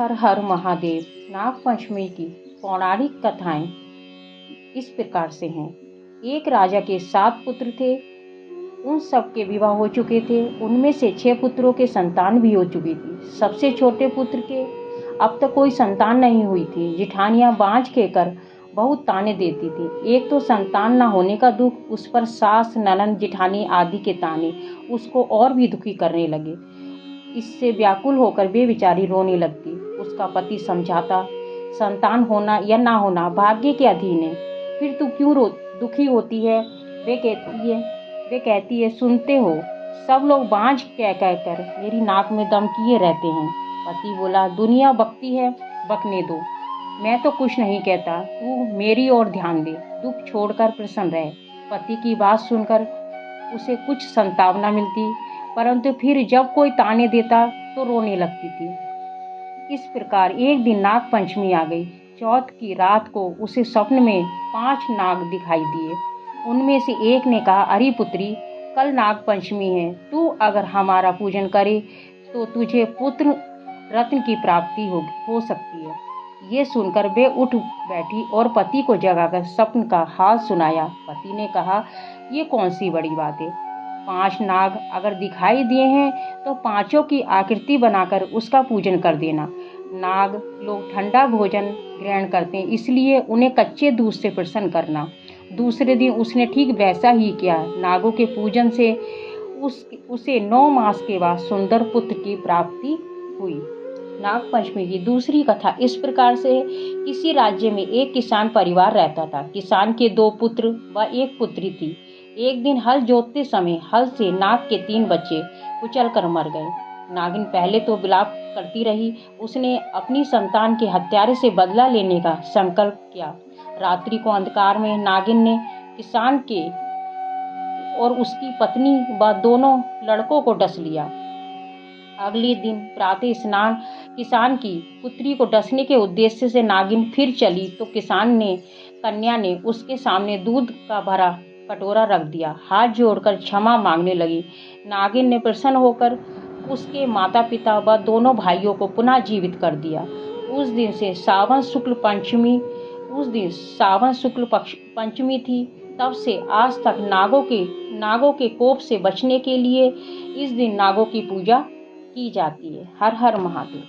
हर हर महादेव। नाग पंचमी की पौराणिक कथाएं इस प्रकार से हैं। एक राजा के 7 पुत्र थे। उन सब के विवाह हो चुके थे। उनमें से 6 पुत्रों के संतान भी हो चुकी थी। सबसे छोटे पुत्र के अब तक कोई संतान नहीं हुई थी। जिठानियां बांझ कहकर बहुत ताने देती थी। एक तो संतान न होने का दुख, उस पर सास, ननंद, जिठानी आदि के ताने उसको और भी दुखी करने लगे। इससे व्याकुल होकर वे बेचारी रोने लगती। उसका पति समझाता, संतान होना या ना होना भाग्य के अधीन है, फिर तू क्यों दुखी होती है। वे कहती है सुनते हो, सब लोग बांझ कह कर मेरी नाक में दम किए रहते हैं। पति बोला, दुनिया बकती है, बकने दो, मैं तो कुछ नहीं कहता, तू मेरी ओर ध्यान दे, दुख छोड़कर प्रसन्न रह। पति की बात सुनकर उसे कुछ संतावना मिलती, परंतु फिर जब कोई ताने देता तो रोने लगती थी। इस प्रकार एक दिन नाग पंचमी आ गई। चौथ की रात को उसे स्वप्न में 5 नाग दिखाई दिए। उनमें से एक ने कहा, अरे पुत्री, कल नाग पंचमी है, तू अगर हमारा पूजन करे तो तुझे पुत्र रत्न की प्राप्ति हो सकती है। ये सुनकर वे उठ बैठी और पति को जगाकर स्वप्न का हाल सुनाया। पति ने कहा, ये कौन सी बड़ी बात है। 5 नाग अगर दिखाई दिए हैं तो 5 की आकृति बनाकर उसका पूजन कर देना। नाग लोग ठंडा भोजन ग्रहण करते हैं, इसलिए उन्हें कच्चे दूध से प्रसन्न करना। दूसरे दिन उसने ठीक वैसा ही किया। नागों के पूजन से उसे 9 मास के बाद सुंदर पुत्र की प्राप्ति हुई। नाग पंचमी की दूसरी कथा इस प्रकार से है। किसी राज्य में एक किसान परिवार रहता था। किसान के 2 पुत्र व 1 पुत्री थी। एक दिन हल जोतते समय हल से नाग के 3 बच्चे कुचलकर मर गए। नागिन पहले तो विलाप करती रही। उसने अपनी संतान के हत्यारे से बदला लेने का संकल्प किया। रात्रि को अंधकार में नागिन ने किसान के और उसकी पत्नी व दोनों लड़कों को डस लिया। अगले दिन प्रातः स्नान किसान की पुत्री को डसने के उद्देश्य से नागिन फिर चली तो कन्या ने उसके सामने दूध का भरा कटोरा रख दिया। हाथ जोड़कर क्षमा मांगने लगी। नागिन ने प्रसन्न होकर उसके माता पिता व दोनों भाइयों को पुनः जीवित कर दिया। उस दिन सावन शुक्ल पंचमी थी। तब से आज तक नागों के कोप से बचने के लिए इस दिन नागों की पूजा की जाती है। हर हर महादेव।